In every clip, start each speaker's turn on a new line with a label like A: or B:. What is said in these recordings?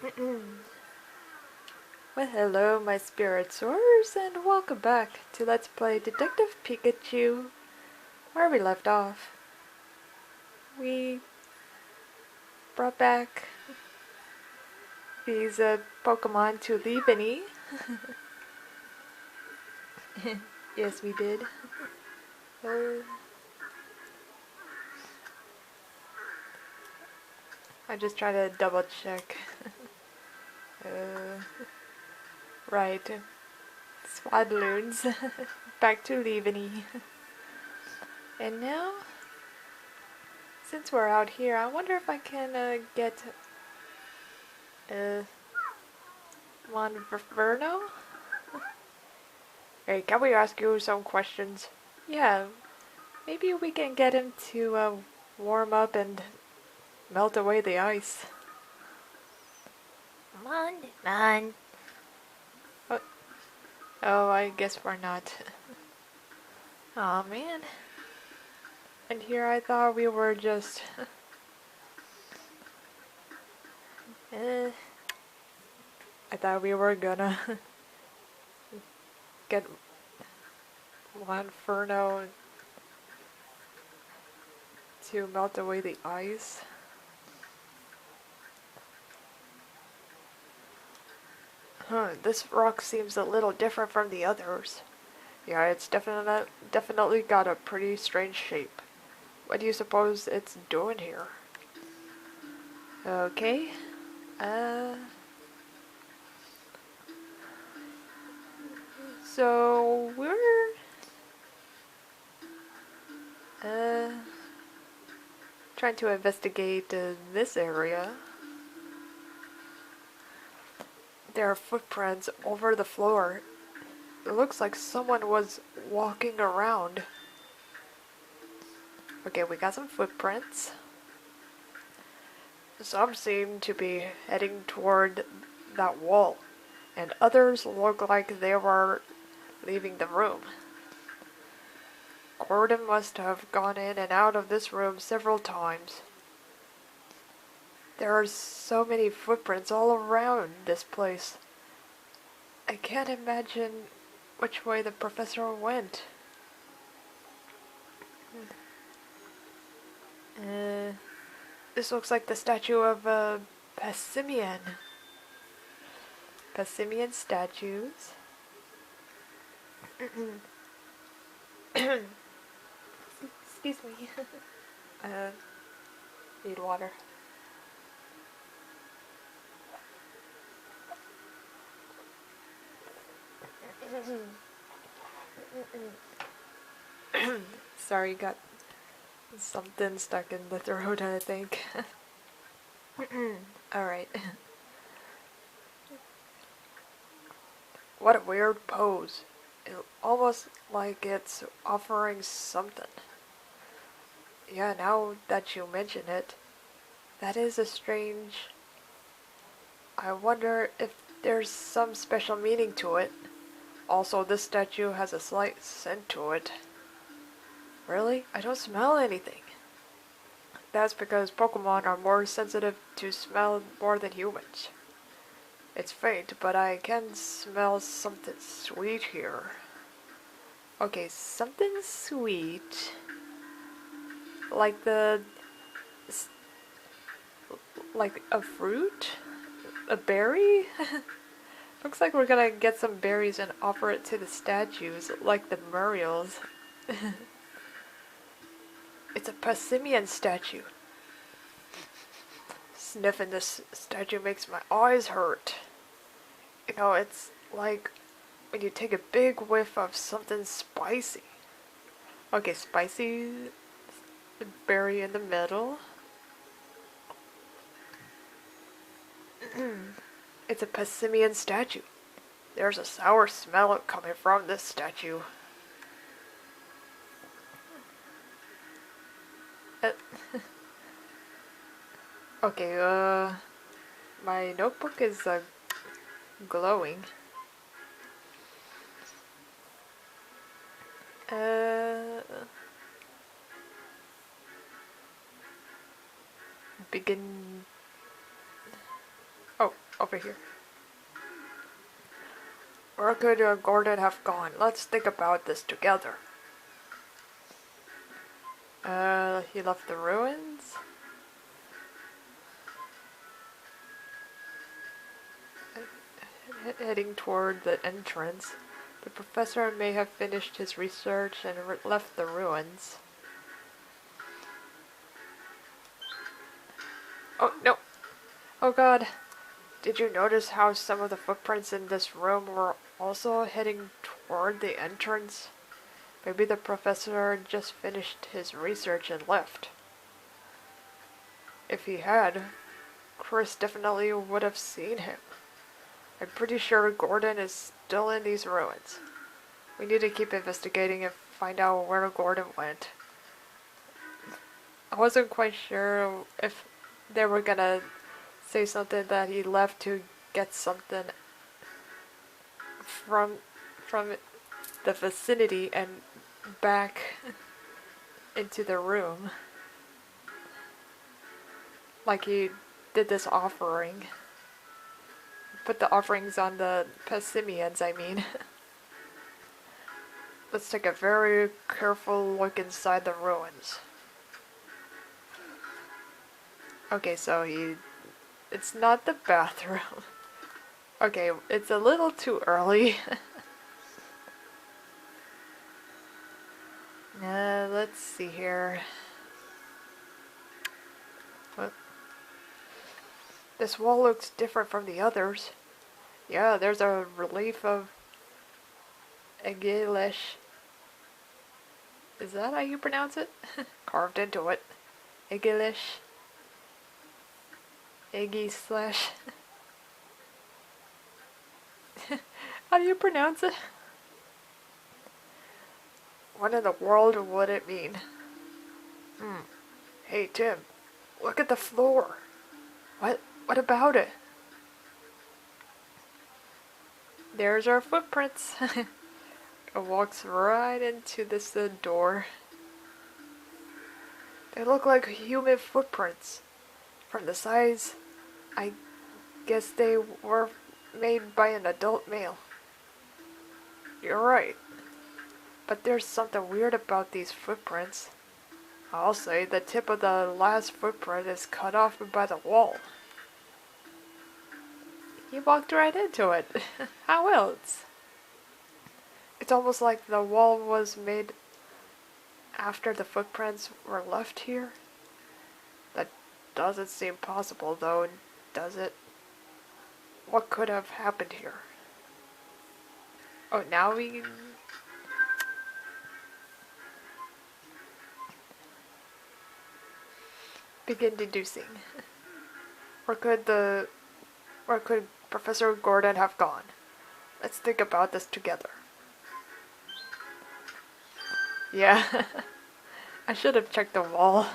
A: Well, hello, my spirit soarers, and welcome back to Let's Play Detective Pikachu, where we left off. We brought back these Pokemon to Leaveney. Yes, we did. I just try to double check. Right. Swadloons. Back to Leaveney. And now, since we're out here, I wonder if I can get Monverno? Hey, can we ask you some questions? Yeah, maybe we can get him to warm up and melt away the ice.
B: Man.
A: Oh, I guess we're not. Aw, man. And here I thought we were just... I thought we were gonna get Monferno to melt away the ice. This rock seems a little different from the others. Yeah, it's definitely got a pretty strange shape. What do you suppose it's doing here? Okay. So we're trying to investigate this area. There are footprints over the floor. It looks like someone was walking around. Okay, we got some footprints. Some seem to be heading toward that wall, and others look like they were leaving the room. Gordon must have gone in and out of this room several times. There are so many footprints all around this place. I can't imagine which way the professor went. This looks like the statue of a Passimian. Passimian statues. Excuse me. Need water. Sorry, got something stuck in the throat, I think. Alright. What a weird pose. Almost like it's offering something. Yeah, now that you mention it, that is a strange... I wonder if there's some special meaning to it. Also, this statue has a slight scent to it. Really? I don't smell anything. That's because Pokemon are more sensitive to smell more than humans. It's faint, but I can smell something sweet here. Okay, something sweet. Like like a fruit? A berry? Looks like we're gonna get some berries and offer it to the statues, like the murals. It's a Passimian statue. Sniffing this statue makes my eyes hurt. You know, it's like when you take a big whiff of something spicy. Okay, spicy berry in the middle. It's a Passimian statue. There's a sour smell coming from this statue. Okay, my notebook is glowing. Begin. Oh, over here. Where could Gordon have gone? Let's think about this together. He left the ruins? Heading toward the entrance. The professor may have finished his research and left the ruins. Oh, no! Oh god! Did you notice how some of the footprints in this room were also heading toward the entrance? Maybe the professor just finished his research and left. If he had, Chris definitely would have seen him. I'm pretty sure Gordon is still in these ruins. We need to keep investigating and find out where Gordon went. I wasn't quite sure if they were gonna say something that he left to get something from the vicinity and back into the room. Like he did this offering. Put the offerings on the Passimians, I mean. Let's take a very careful look inside the ruins. Okay, so it's not the bathroom. Okay, it's a little too early. Let's see here. What? This wall looks different from the others. Yeah, there's a relief of Egilish. Is that how you pronounce it? Carved into it. Egilish. Eggy slash. How do you pronounce it? What in the world would it mean? Hey Tim, look at the floor. What about it? There's our footprints. It walks right into this door. They look like human footprints. From the size, I guess they were made by an adult male. You're right. But there's something weird about these footprints. I'll say the tip of the last footprint is cut off by the wall. He walked right into it. How else? It's almost like the wall was made after the footprints were left here. That doesn't seem possible though, does it? What could have happened here? Oh, now we... begin deducing. Where could Professor Gordon have gone? Let's think about this together. Yeah, I should have checked the wall.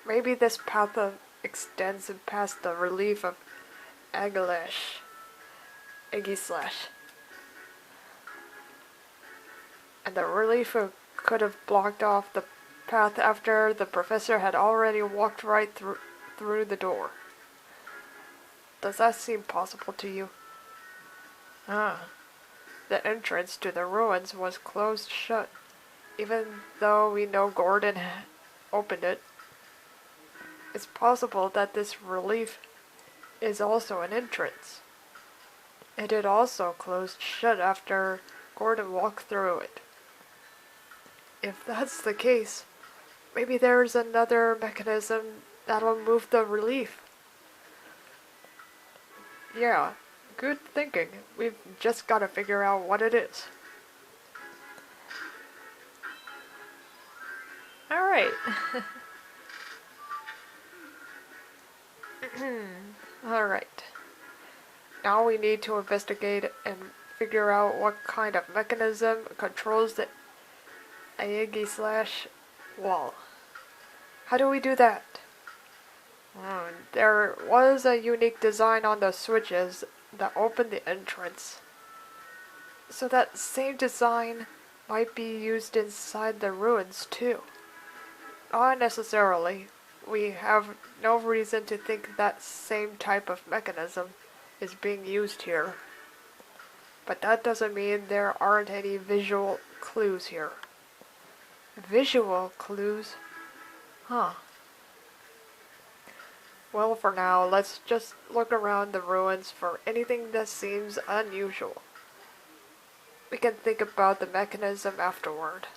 A: Maybe this path extends past the relief of Agalash. Iggy slash. And the relief could have blocked off the path after the professor had already walked right through the door. Does that seem possible to you? The entrance to the ruins was closed shut, even though we know Gordon opened it. It's possible that this relief is also an entrance. It had also closed shut after Gordon walked through it. If that's the case, maybe there's another mechanism that'll move the relief. Yeah, good thinking. We've just got to figure out what it is. Alright. Alright. Now we need to investigate and figure out what kind of mechanism controls the Aegi slash wall. How do we do that? There was a unique design on the switches that opened the entrance. So that same design might be used inside the ruins too. Not necessarily. we have no reason to think that same type of mechanism is being used here. But that doesn't mean there aren't any visual clues here. Visual clues? Huh. Well, for now, let's just look around the ruins for anything that seems unusual. We can think about the mechanism afterward.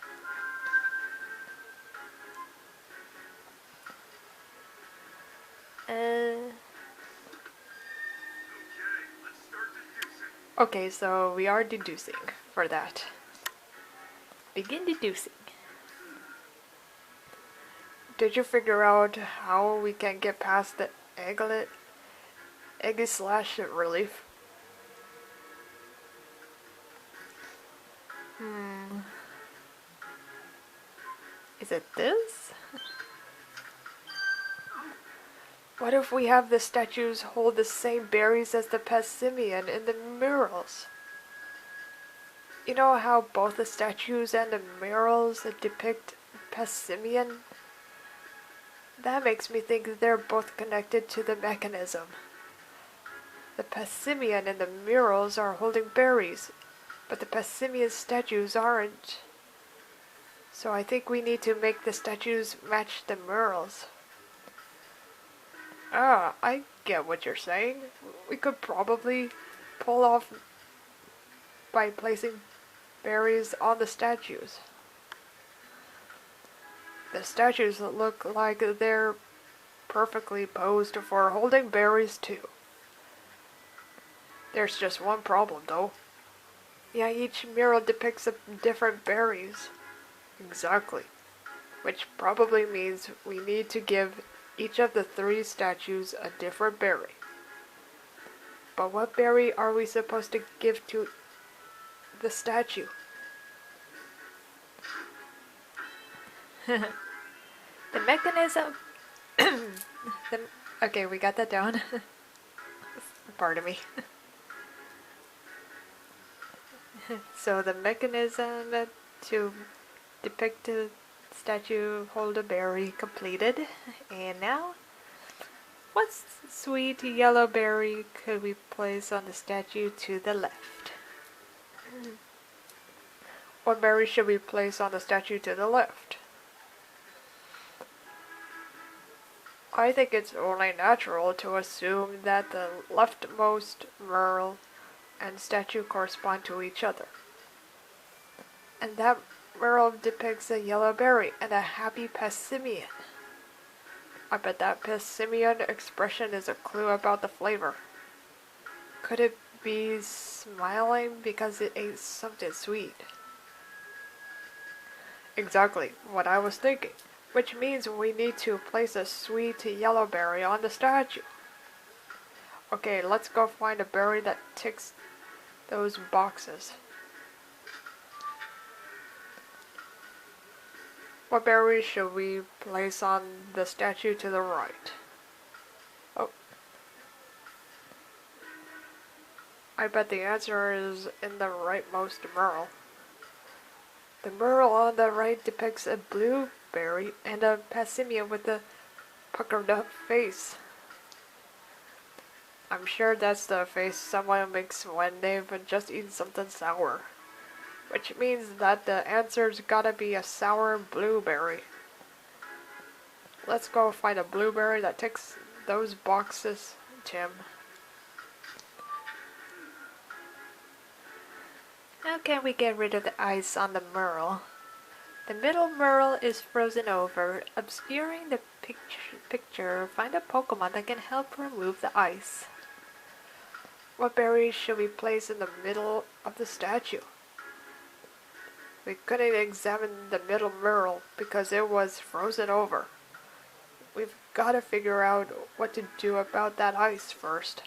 A: Okay, so we are deducing for that. Begin deducing. Did you figure out how we can get past the eggy slash relief? Is it this? What if we have the statues hold the same berries as the Passimian in the murals? You know how both the statues and the murals depict Passimian? That makes me think they're both connected to the mechanism. The Passimian in the murals are holding berries, but the Passimian statues aren't. So I think we need to make the statues match the murals. Ah, I get what you're saying. We could probably pull off by placing berries on the statues. The statues look like they're perfectly posed for holding berries too. There's just one problem though. Yeah, each mural depicts different berries. Exactly. Which probably means we need to give each of the 3 statues a different berry. But what berry are we supposed to give to the statue? The mechanism... Okay, we got that down. Pardon me. So the mechanism to depict the statue hold a berry completed. And now, what sweet yellow berry could we place on the statue to the left? What berry should we place on the statue to the left? I think it's only natural to assume that the leftmost mural and statue correspond to each other. And that mural depicts a yellow berry and a happy Passimian. I bet that Passimian expression is a clue about the flavor. Could it be smiling because it ate something sweet? Exactly what I was thinking, which means we need to place a sweet yellow berry on the statue. Okay, let's go find a berry that ticks those boxes. What berry should we place on the statue to the right? Oh. I bet the answer is in the rightmost mural. The mural on the right depicts a blueberry and a Passimian with a puckered up face. I'm sure that's the face someone makes when they've just eaten something sour. Which means that the answer's gotta be a sour blueberry. Let's go find a blueberry that ticks those boxes, Tim. How can we get rid of the ice on the mural? The middle mural is frozen over, obscuring the picture. Find a Pokemon that can help remove the ice. What berry should we place in the middle of the statue? We couldn't examine the middle mural because it was frozen over. We've got to figure out what to do about that ice first.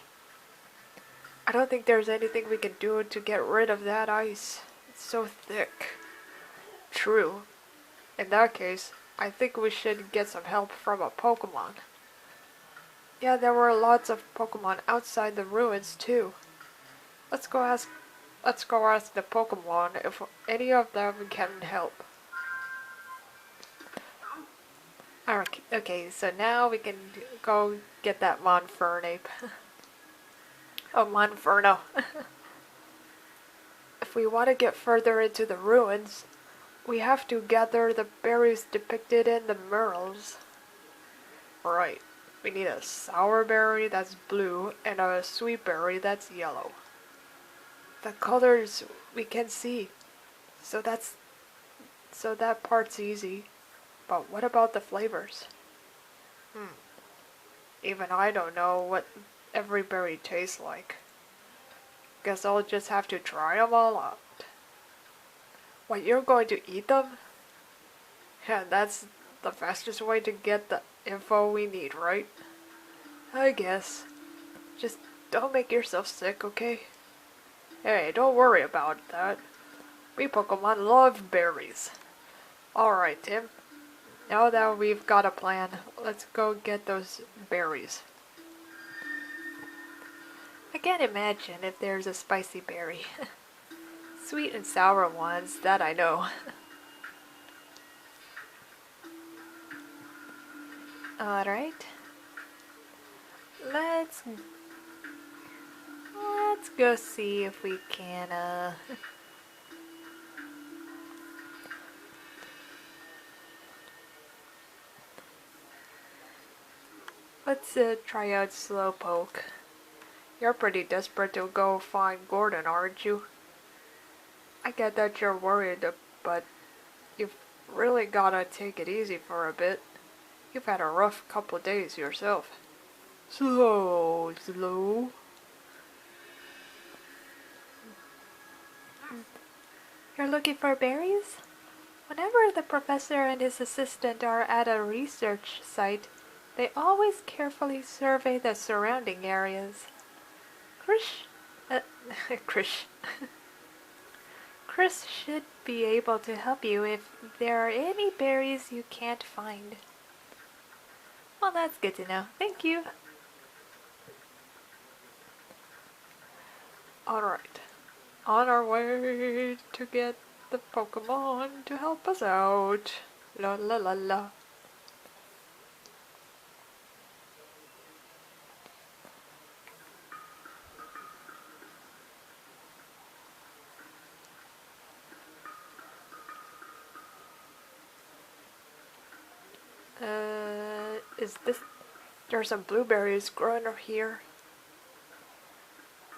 A: I don't think there's anything we can do to get rid of that ice. It's so thick. True. In that case, I think we should get some help from a Pokemon. Yeah, there were lots of Pokemon outside the ruins too. Let's go ask the Pokemon if any of them can help. Okay, so now we can go get that Monfernape. Oh, Monferno. If we want to get further into the ruins, we have to gather the berries depicted in the murals. Right. We need a sour berry that's blue and a sweet berry that's yellow. The colors we can see, so that part's easy. But what about the flavors? Even I don't know what every berry tastes like. Guess I'll just have to try them all out. What, you're going to eat them? Yeah, that's the fastest way to get the info we need, right? I guess. Just don't make yourself sick, okay? Hey, don't worry about that. We Pokemon love berries. Alright, Tim. Now that we've got a plan, let's go get those berries. I can't imagine if there's a spicy berry. Sweet and sour ones, that I know. Alright. Let's go see if we can, let's try out Slowpoke. You're pretty desperate to go find Gordon, aren't you? I get that you're worried, but you've really gotta take it easy for a bit. You've had a rough couple days yourself. Slow. You're looking for berries? Whenever the professor and his assistant are at a research site, they always carefully survey the surrounding areas. Krish. Chris should be able to help you if there are any berries you can't find. Well, that's good to know. Thank you. Alright. On our way to get the Pokemon to help us out. La la la la. Is this... There's some blueberries growing over here.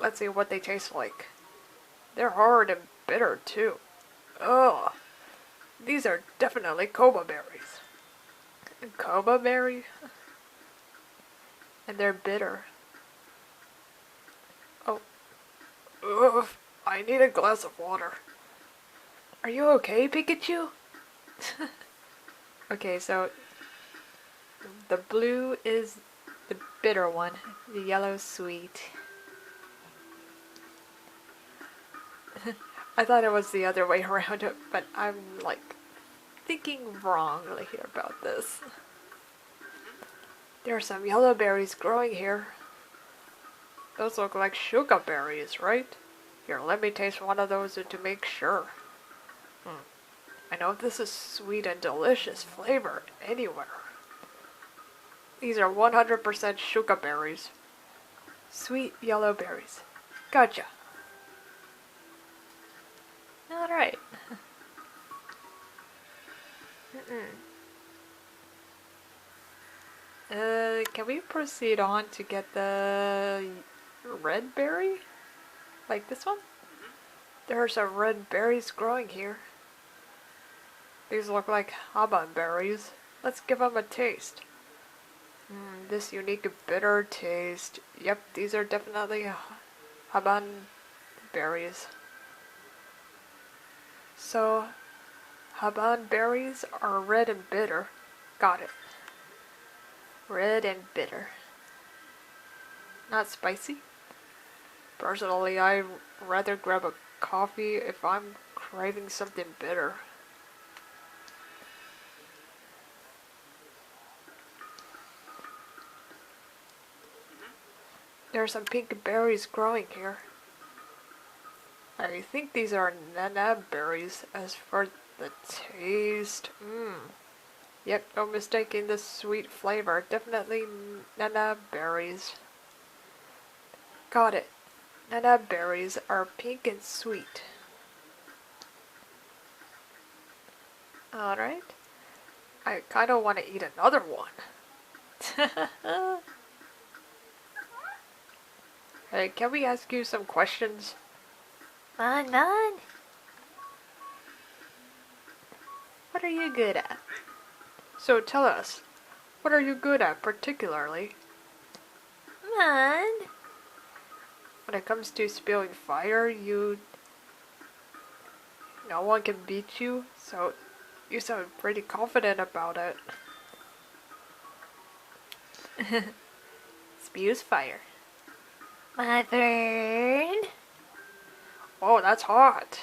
A: Let's see what they taste like. They're hard and bitter, too. Ugh. These are definitely Koba berries. Koba berry? And they're bitter. Oh. Ugh. I need a glass of water. Are you okay, Pikachu? Okay, so the blue is the bitter one, the yellow sweet. I thought it was the other way around, but I'm like thinking wrongly here about this. There are some yellow berries growing here. Those look like sugar berries, right? Here, let me taste one of those to make sure. I know this is sweet and delicious flavor anywhere. These are 100% sugar berries. Sweet yellow berries. Gotcha. Alright. Can we proceed on to get the red berry? Like this one? There are some red berries growing here. These look like haban berries. Let's give them a taste. This unique bitter taste. Yep, these are definitely haban berries. So, haban berries are red and bitter. Got it. Red and bitter. Not spicy. Personally, I'd rather grab a coffee if I'm craving something bitter. There are some pink berries growing here. I think these are nanab berries. As for the taste, Yep, no mistaking the sweet flavor. Definitely nana berries. Got it. Nana berries are pink and sweet. Alright. I kinda want to eat another one. Hey, can we ask you some questions?
B: None.
A: What are you good at? So tell us, what are you good at particularly?
B: None.
A: When it comes to spilling fire, no one can beat you, so you sound pretty confident about it.
B: Spews fire. My turn.
A: Oh, that's hot.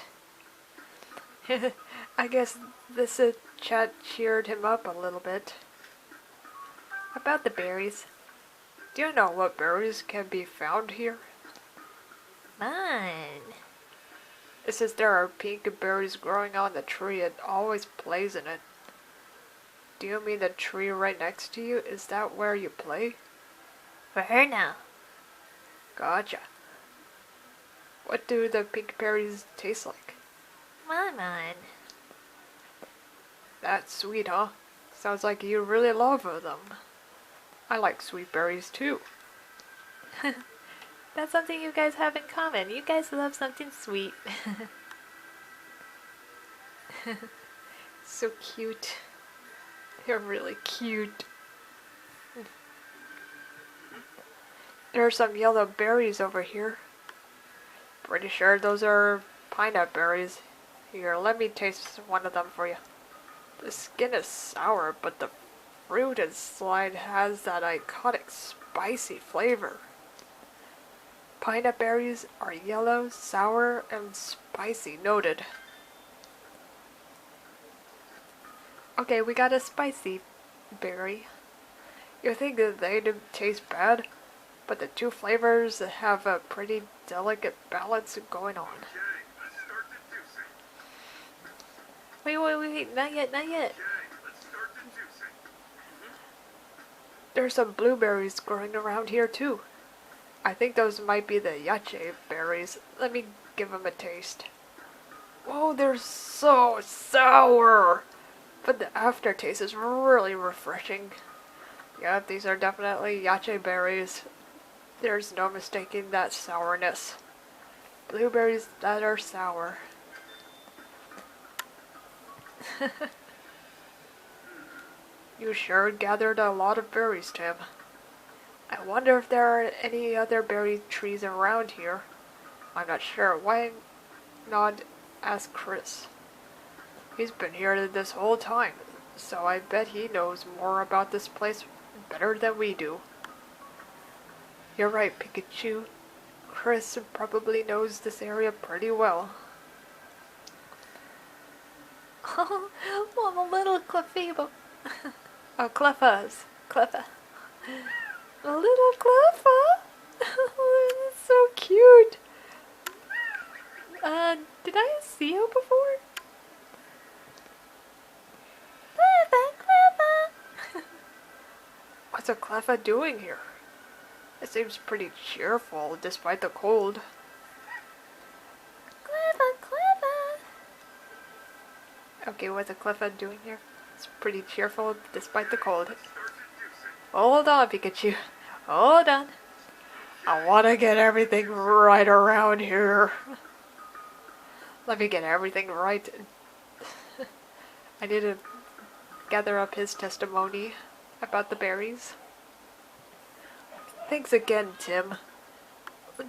A: I guess this chat cheered him up a little bit. About the berries. Do you know what berries can be found here?
B: Mine.
A: It says there are pink berries growing on the tree. It always plays in it. Do you mean the tree right next to you? Is that where you play?
B: Where now?
A: Gotcha. What do the pink berries taste like?
B: Mine.
A: That's sweet, huh? Sounds like you really love them. I like sweet berries too.
B: That's something you guys have in common. You guys love something sweet.
A: So cute. You're really cute. There are some yellow berries over here. Pretty sure those are pineapple berries. Here, let me taste one of them for you. The skin is sour, but the fruit inside has that iconic spicy flavor. Pineapple berries are yellow, sour, and spicy. Noted. Okay, we got a spicy berry. You think that they taste bad, but the two flavors have a pretty delicate balance going on.
B: Wait, not yet.
A: There's some blueberries growing around here too. I think those might be the yache berries. Let me give them a taste. Whoa, they're so sour! But the aftertaste is really refreshing. Yeah, these are definitely yache berries. There's no mistaking that sourness. Blueberries that are sour. You sure gathered a lot of berries, Tim. I wonder if there are any other berry trees around here. I'm not sure. Why not ask Chris? He's been here this whole time, so I bet he knows more about this place better than we do. You're right, Pikachu. Chris probably knows this area pretty well.
B: Oh, well, the little Clefable.
A: Oh, Cleffa's.
B: Cleffa.
A: A little Cleffa? That's so cute. Did I see you before?
B: Cleffa.
A: What's a Cleffa doing here? It seems pretty cheerful despite the cold.
B: Cleffa.
A: Okay, what's a Cleffa doing here? It's pretty cheerful despite the cold. Hold on, Pikachu. Hold on. I want to get everything right around here. Let me get everything right. I need to gather up his testimony about the berries. Thanks again, Tim.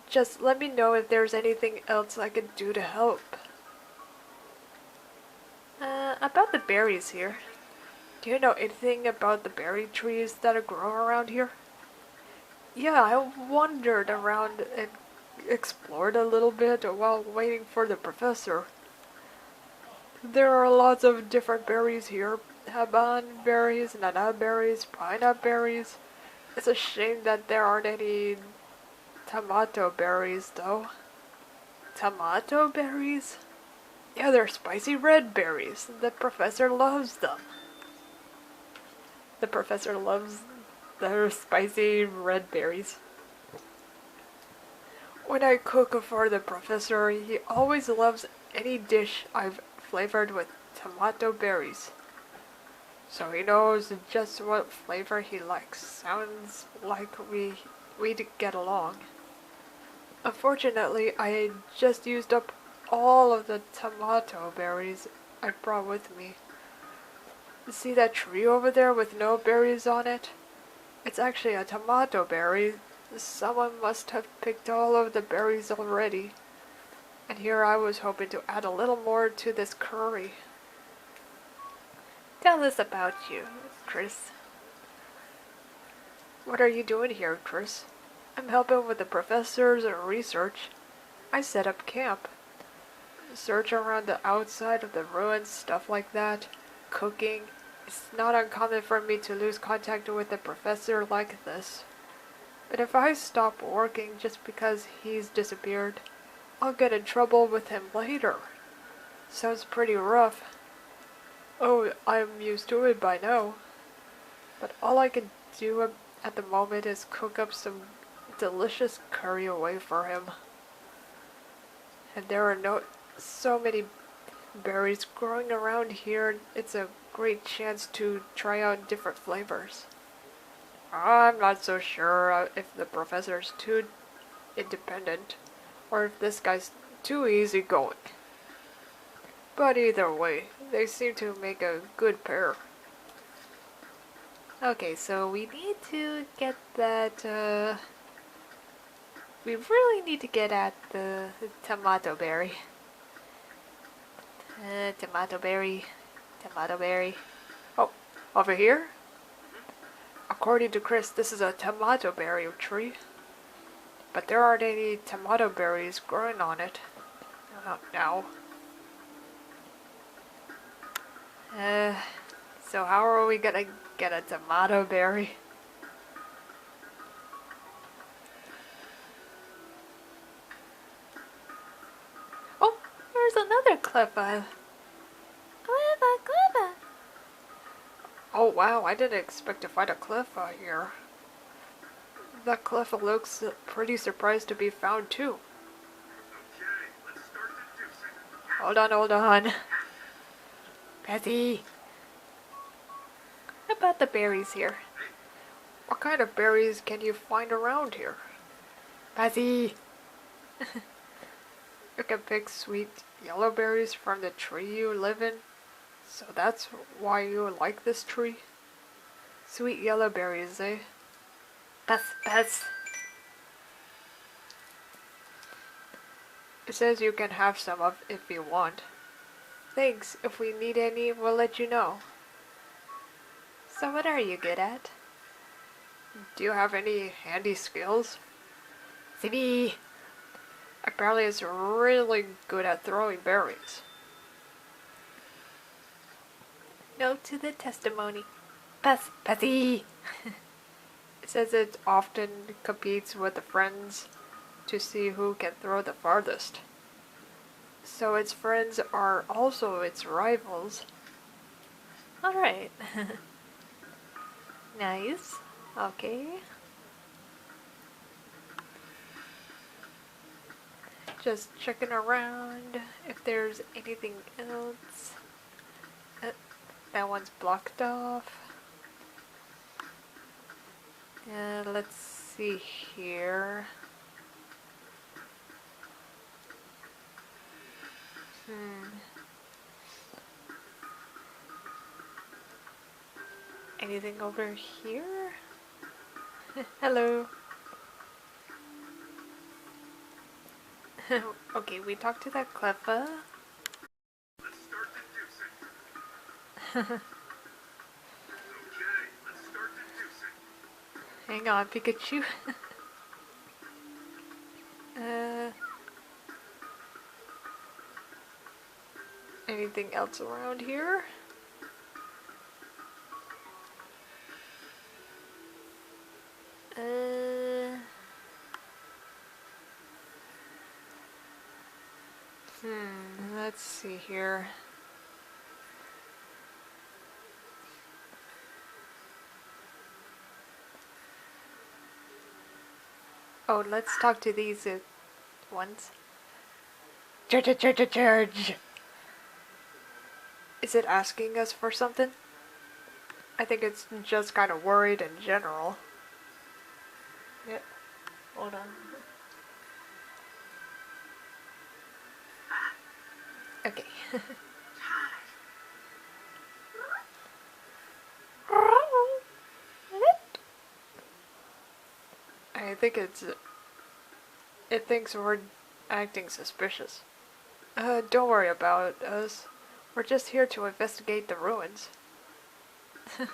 A: Just let me know if there's anything else I could do to help. About the berries here. Do you know anything about the berry trees that grow around here? Yeah, I wandered around and explored a little bit while waiting for the professor. There are lots of different berries here. Haban berries, nana berries, pineapple berries. It's a shame that there aren't any tomato berries, though. Tomato berries? Yeah, they're spicy red berries. The professor loves them. The professor loves the spicy red berries. When I cook for the professor, he always loves any dish I've flavored with tomato berries. So he knows just what flavor he likes. Sounds like we'd get along. Unfortunately, I just used up all of the tomato berries I brought with me. See that tree over there with no berries on it? It's actually a tomato berry. Someone must have picked all of the berries already. And here I was hoping to add a little more to this curry.
B: Tell us about you, Chris.
A: What are you doing here, Chris? I'm helping with the professors and research. I set up camp. Search around the outside of the ruins, stuff like that. Cooking. It's not uncommon for me to lose contact with the professor like this. But if I stop working just because he's disappeared, I'll get in trouble with him later. Sounds pretty rough. Oh, I'm used to it by now. But all I can do at the moment is cook up some delicious curry away for him. And there are so many berries growing around here, it's a great chance to try out different flavors. I'm not so sure if the professor's too independent, or if this guy's too easygoing. But either way, they seem to make a good pair.
B: Okay, so we need to get that, we really need to get at the tomato berry. Tomato berry. Tomato berry.
A: Oh, over here? According to Chris, this is a tomato berry tree. But there aren't any tomato berries growing on it. Not now. So how are we gonna get a tomato berry?
B: Oh, there's another cleffa. Cleffa.
A: Oh wow, I didn't expect to find a Cleffa here. That Cleffa looks pretty surprised to be found too. Hold on.
B: Patty. How about the berries here?
A: What kind of berries can you find around here?
B: Patty.
A: You can pick sweet yellow berries from the tree you live in. So that's why you like this tree? Sweet yellow berries, eh?
B: Pass.
A: It says you can have some of if you want. Thanks, if we need any, we'll let you know.
B: So what are you good at?
A: Do you have any handy skills?
B: Zippy.
A: Apparently it's really good at throwing berries.
B: Note to the testimony. Passy.
A: It says it often competes with the friends to see who can throw the farthest. So its friends are also its rivals.
B: Alright. Nice. Okay.
A: Just checking around if there's anything else. That one's blocked off. Let's see here. Anything over here? Hello. Okay, we talked to that Cleffa.
C: Let's start deducing. Let's start deducing.
A: Hang on, Pikachu. Anything else around here? Let's see here.
B: Oh, let's talk to these ones.
A: Charge. Is it asking us for something? I think it's just kind of worried in general. Yeah. Hold on.
B: Okay.
A: I think it thinks we're acting suspicious. Don't worry about us. We're just here to investigate the ruins.
B: uh,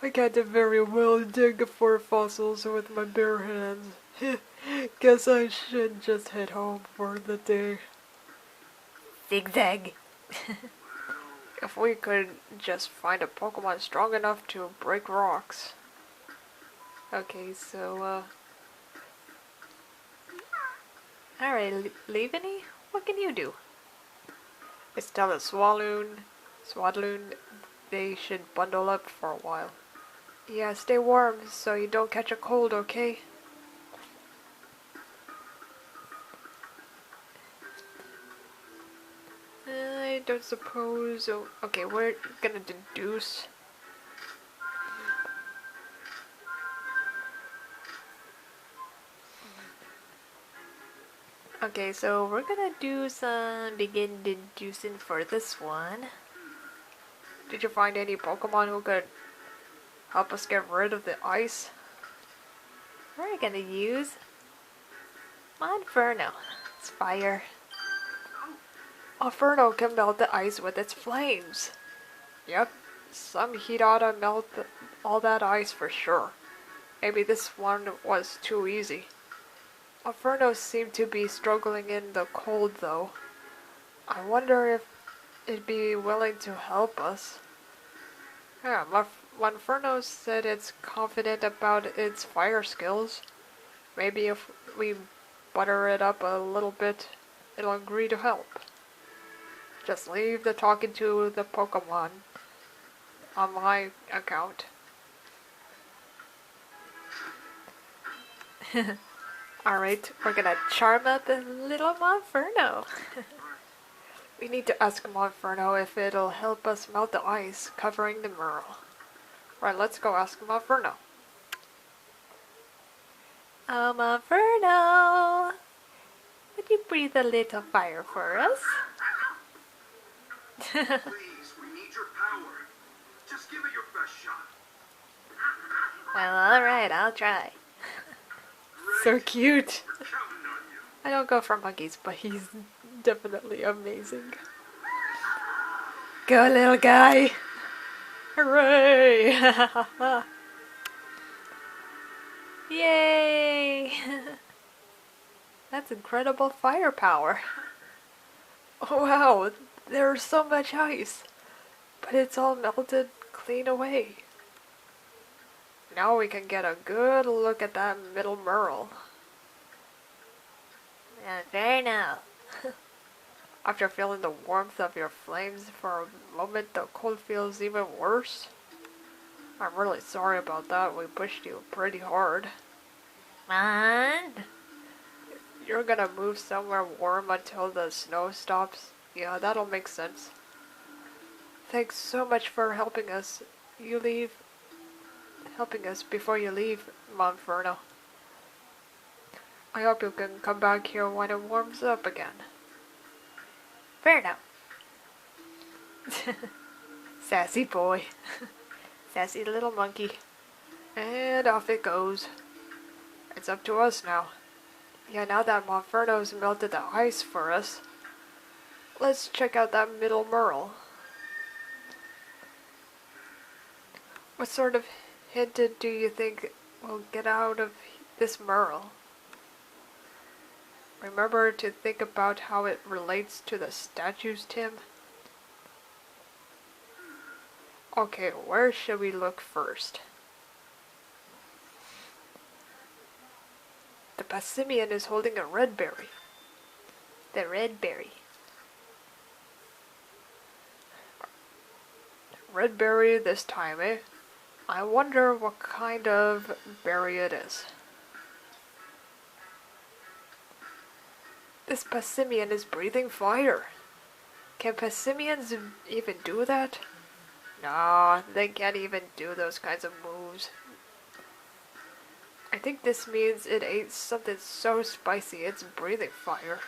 A: I can't very well dig for fossils with my bare hands. Guess I should just head home for the day.
B: zigzag.
A: If we could just find a Pokemon strong enough to break rocks.
B: Okay, so, alright, Leaveny, what can you do?
A: It's tell a Swadloon, they should bundle up for a while. Yeah, stay warm so you don't catch a cold, okay? I don't suppose... Oh, okay, we're gonna deduce.
B: Okay, so we're gonna do some begin deducing for this one.
A: Did you find any Pokemon who could help us get rid of the ice?
B: We're gonna use Monferno. It's fire.
A: Inferno can melt the ice with its flames. Yep, some heat ought to melt all that ice for sure. Maybe this one was too easy. Inferno seemed to be struggling in the cold though. I wonder if it'd be willing to help us. Yeah, Monferno said it's confident about its fire skills. Maybe if we butter it up a little bit, it'll agree to help. Just leave the talking to the Pokemon on my account.
B: Alright, we're gonna charm up a little Monferno.
A: We need to ask Monferno if it'll help us melt the ice covering the mural. Right, let's go ask Monferno.
B: Oh, Monferno! Would you breathe a little fire for us?
C: Please, we need your power. Just give it your best shot.
B: Well, alright, I'll try.
A: So cute.
C: We're counting on you.
A: I don't go for monkeys, but he's definitely amazing. Go, little guy. Hooray!
B: Yay! That's incredible firepower.
A: Oh, wow, there's so much ice, but it's all melted clean away. Now we can get a good look at that middle mural.
B: Inferno.
A: After feeling the warmth of your flames for a moment, the cold feels even worse. I'm really sorry about that. We pushed you pretty hard.
B: Man.
A: You're gonna move somewhere warm until the snow stops. Yeah, that'll make sense. Thanks so much for helping us. Helping us before you leave, Monferno. I hope you can come back here when it warms up again.
B: Inferno.
A: Sassy boy.
B: Sassy little monkey.
A: And off it goes. It's up to us now. Yeah, now that Monferno's melted the ice for us, let's check out that middle mural. What sort of hint do you think we'll get out of this mural? Remember to think about how it relates to the statues, Tim? Okay, where should we look first? The Passimian is holding a red berry.
B: The red berry.
A: red berry this time, eh? I wonder what kind of berry it is. This Passimian is breathing fire. Can Passimians even do that? No, they can't even do those kinds of moves. I think this means it ate something so spicy it's breathing fire.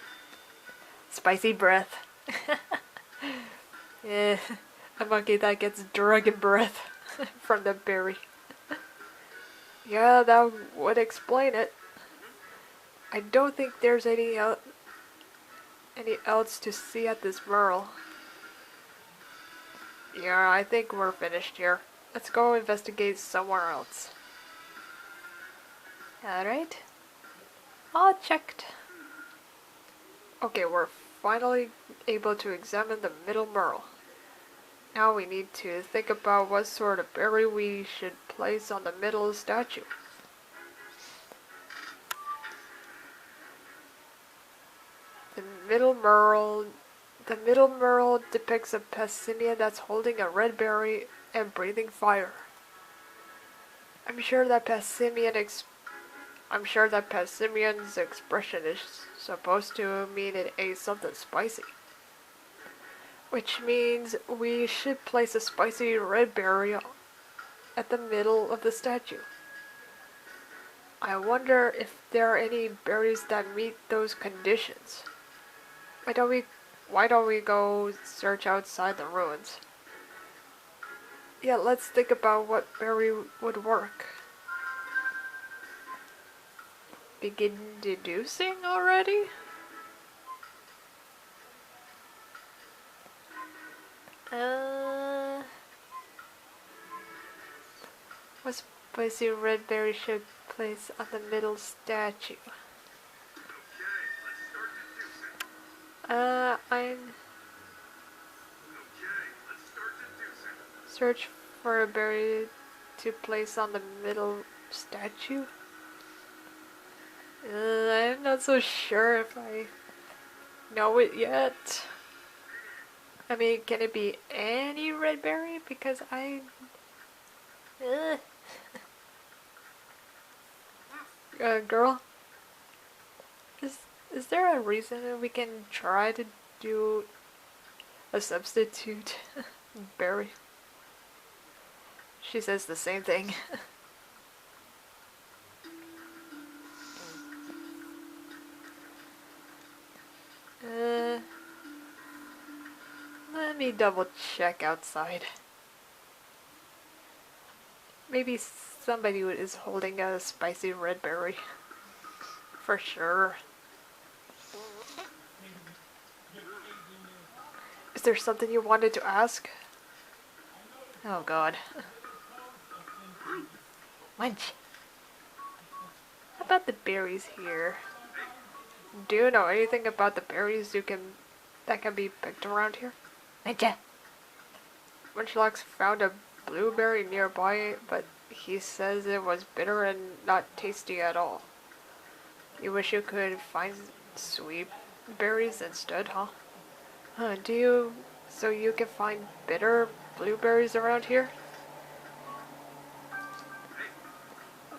A: Spicy breath. Yeah, a monkey that gets dragon breath from the berry. Yeah, that would explain it. I don't think there's any else to see at this mural. Yeah, I think we're finished here. Let's go investigate somewhere else.
B: Alright. All checked.
A: Okay, we're finally able to examine the middle mural. Now we need to think about what sort of berry we should place on the middle statue. The middle mural depicts a Passimian that's holding a red berry and breathing fire. I'm sure that Passimian's expression is supposed to mean it ate something spicy. Which means we should place a spicy red berry at the middle of the statue. I wonder if there are any berries that meet those conditions. Why don't we go search outside the ruins? Yeah, let's think about what berry would work. Begin deducing already? What spicy red berry should place on the middle statue? I'm search for a berry to place on the middle statue. I'm not so sure if I know it yet. I mean, can it be any red berry? Because girl, is there a reason that we can try to do a substitute berry? She says the same thing. Let me double check outside. Maybe somebody is holding a spicy red berry. For sure. Is there something you wanted to ask? Oh god. Munch. How about the berries here? Do you know anything about the berries that can be picked around here?
B: Muncha.
A: Munchlax found a blueberry nearby, but he says it was bitter and not tasty at all. You wish you could find sweet berries instead, huh? So you can find bitter blueberries around here?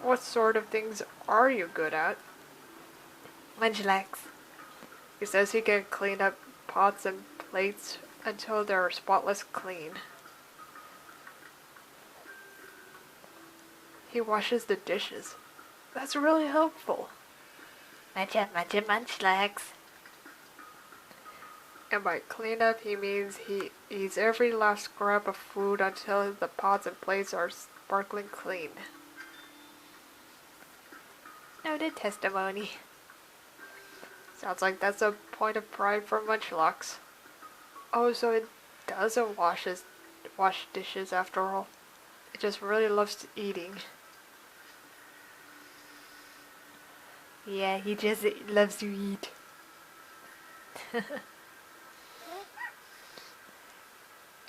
A: What sort of things are you good at?
B: Munchlax.
A: He says he can clean up pots and plates until they're spotless clean. He washes the dishes. That's really helpful.
B: Muncha, muncha, munchlax.
A: And by clean up, he means he eats every last scrap of food until the pots and plates are sparkling clean.
B: Noted testimony.
A: Sounds like that's a point of pride for Munchlax. Oh, so it doesn't wash dishes after all. It just really loves eating.
B: Yeah, he just loves to eat.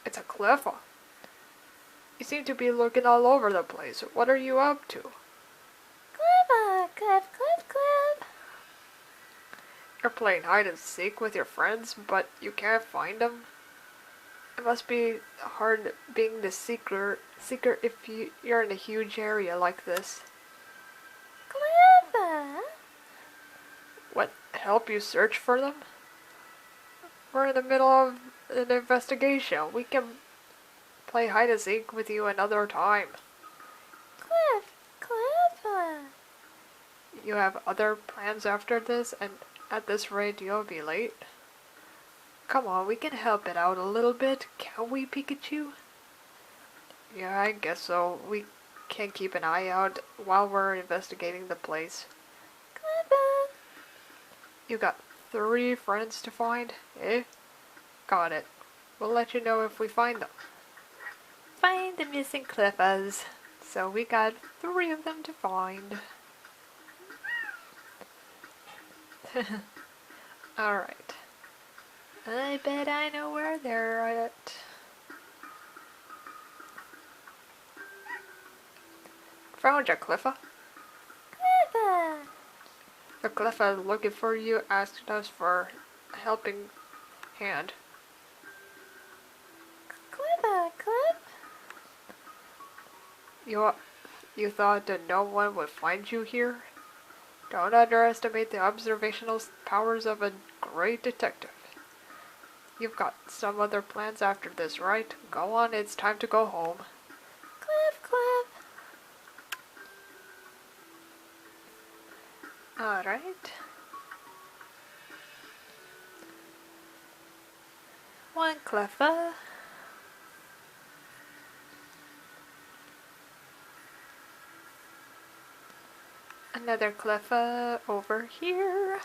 A: It's a cliff. You seem to be looking all over the place. What are you up to?
B: Cliff.
A: You're playing hide and seek with your friends, but you can't find them? It must be hard being the seeker if you're in a huge area like this.
B: Clever.
A: What, help you search for them? We're in the middle of an investigation. We can play hide and seek with you another time.
B: Clever.
A: You have other plans after this, and at this rate you'll be late. Come on, we can help it out a little bit, can't we, Pikachu? Yeah, I guess so. We can keep an eye out while we're investigating the place.
B: Clever.
A: You got 3 friends to find, eh? Got it. We'll let you know if we find them.
B: Find the missing Cliffas.
A: So we got 3 of them to find. Alright.
B: I bet I know where they're at.
A: Found ya, Cliffa.
B: Clever.
A: The Cliffa looking for you asked us for a helping hand.
B: Clever.
A: You thought that no one would find you here? Don't underestimate the observational powers of a great detective. You've got some other plans after this, right? Go on, it's time to go home.
B: Cliff.
A: Alright.
B: One Cliffa.
A: Another Cliffa over here.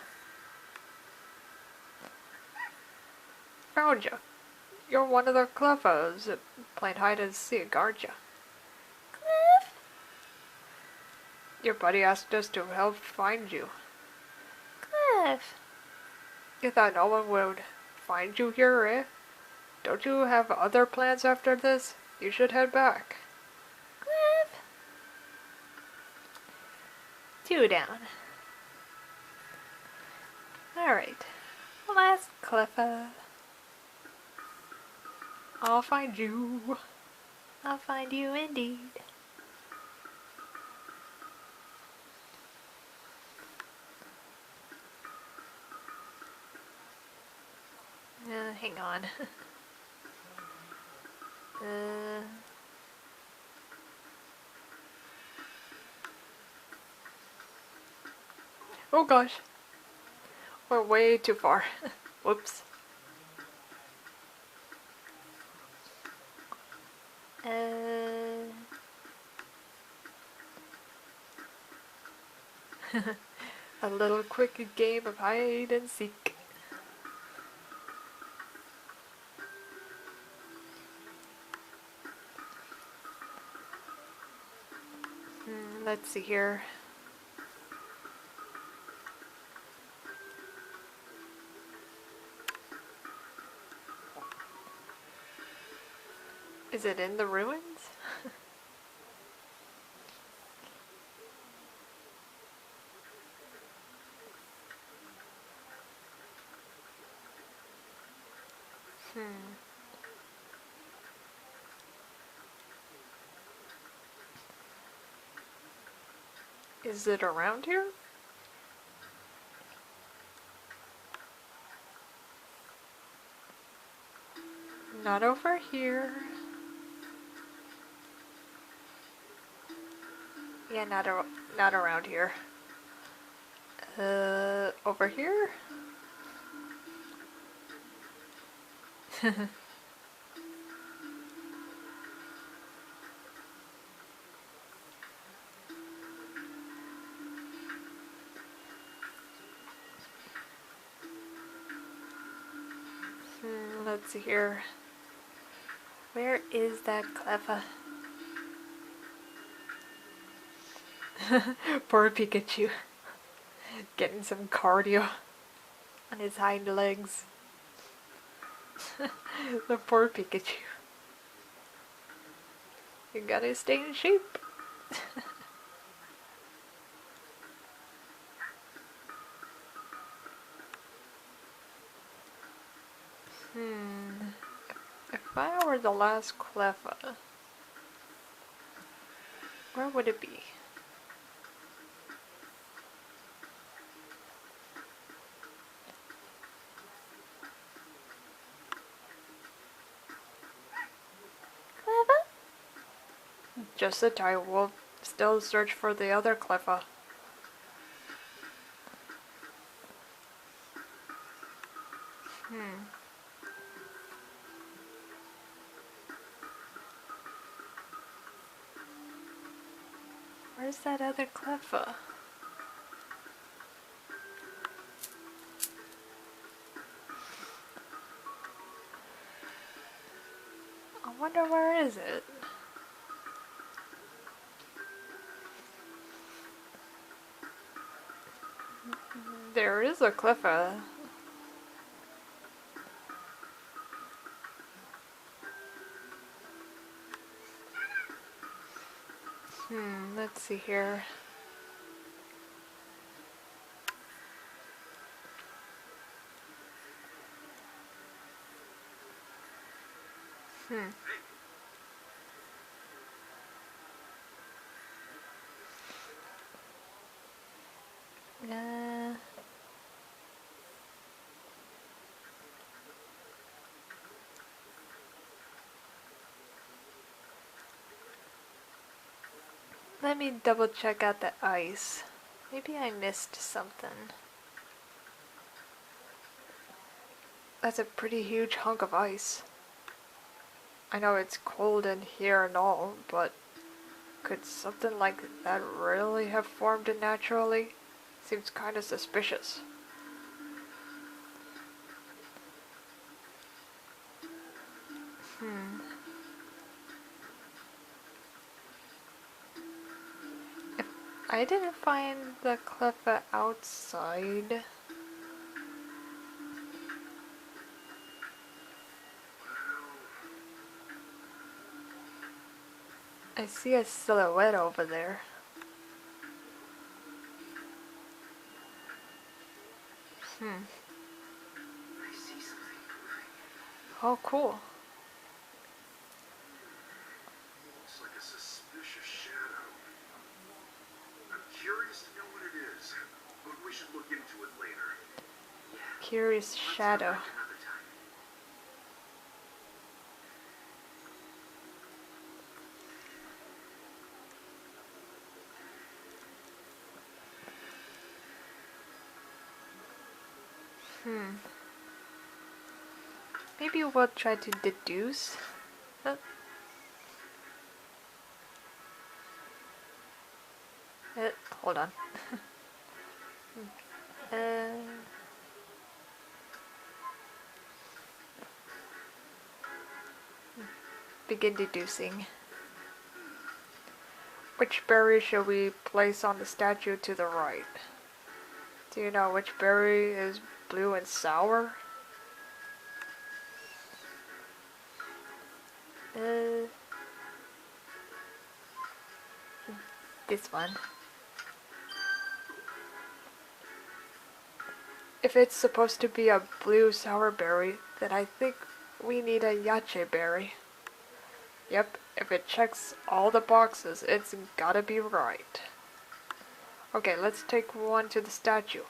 A: Found ya. You're one of the Cliffas playing hide and seek, aren't ya?
B: Cliff.
A: Your buddy asked us to help find you.
B: Cliff.
A: You thought no one would find you here, eh? Don't you have other plans after this? You should head back.
B: Cliff. 2 down.
A: Alright.
B: Last Cliffa.
A: I'll find you.
B: I'll find you indeed.
A: Hang on. Oh gosh. We're way too far. Whoops. A little quick game of hide and seek. Let's see here. Is it in the ruins? Is it around here? Not over here. Yeah, not around here. Over here? Let's see here. Where is that Cleffa? Poor Pikachu. Getting some cardio on his hind legs. The poor Pikachu. You gotta stay in shape. If If I were the last Cleffa, where would it be?
B: Clever?
A: Just that I will still search for the other Cleffa.
B: Where's that other Cleffa?
A: I wonder where is it? There is a Cleffa. Let's see here.
B: Uh, Let me double check out the ice. Maybe I missed something.
A: That's a pretty huge hunk of ice. I know it's cold in here and all, but could something like that really have formed naturally? Seems kinda suspicious.
B: I didn't find the Cleffa outside.
A: I see a silhouette over there.
C: I see something moving.
A: Oh, cool.
C: Looks like a suspicious shadow. I'm curious to know what it is, but we should look into it later.
A: Curious
C: Let's come
A: shadow.
C: back another time.
B: Maybe we'll try to deduce.
A: Hold on.
B: Uh,
A: Begin deducing. Which berry should we place on the statue to the right? Do you know which berry is blue and sour?
B: this one.
A: If it's supposed to be a blue sour berry, then I think we need a yache berry. Yep, if it checks all the boxes, it's gotta be right. Okay, let's take one to the statue.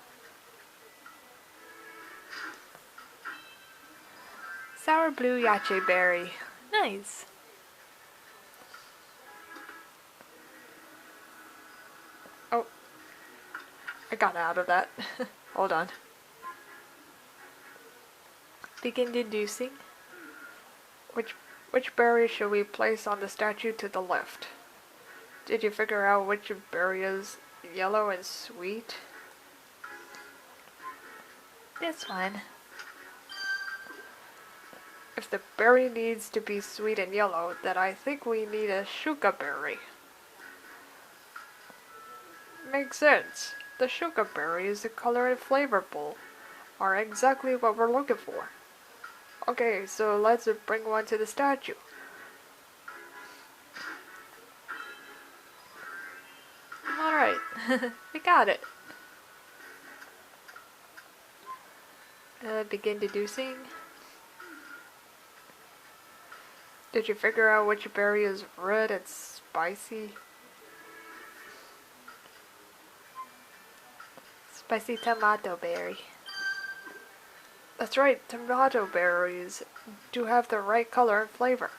B: Sour blue yache berry. Nice.
A: Oh, I got out of that. Hold on.
B: Begin deducing.
A: Which berry should we place on the statue to the left? Did you figure out which berry is yellow and sweet?
B: This one.
A: If the berry needs to be sweet and yellow, then I think we need a shuka berry. Makes sense. The shuka berry is the color and flavorful, are exactly what we're looking for. Okay, so let's bring one to the statue.
B: Alright, we got it.
A: Begin deducing. Did you figure out which berry is red and spicy?
B: Spicy tomato berry.
A: That's right, tomato berries do have the right color and flavor.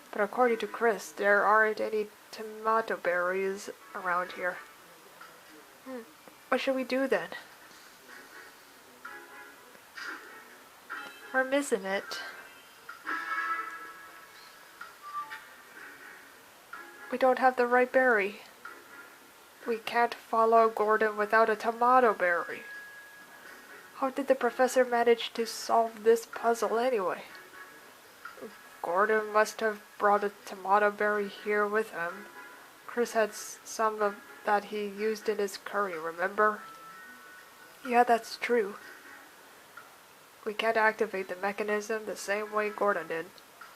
A: But according to Chris, there aren't any tomato berries around here. What should we do then?
B: We're missing it.
A: We don't have the right berry. We can't follow Gordon without a tomato berry. How did the professor manage to solve this puzzle anyway? Gordon must have brought a tomato berry here with him. Chris had some of that he used in his curry, remember? Yeah, that's true. We can't activate the mechanism the same way Gordon did.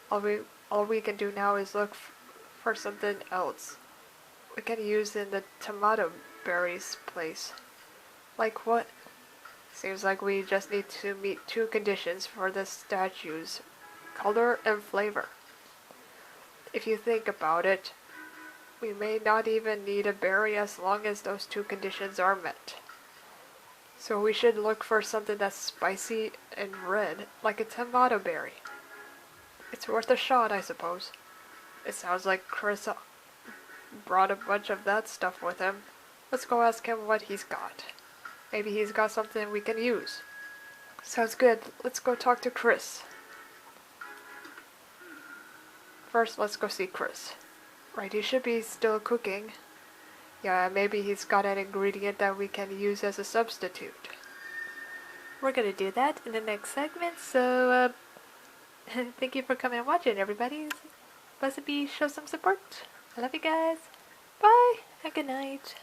A: All we can do now is look for something else we can use in the tomato berry's place. Like what? Seems like we just need to meet two conditions for the statues: color and flavor. If you think about it, we may not even need a berry as long as those two conditions are met. So we should look for something that's spicy and red, like a tomato berry. It's worth a shot, I suppose. It sounds like Chris brought a bunch of that stuff with him. Let's go ask him what he's got. Maybe he's got something we can use. Sounds good. Let's go talk to Chris. First, let's go see Chris. Right, he should be still cooking. Yeah, maybe he's got an ingredient that we can use as a substitute.
B: We're gonna do that in the next segment, so thank you for coming and watching, everybody. Possibly show some support. I love you guys. Bye and good night.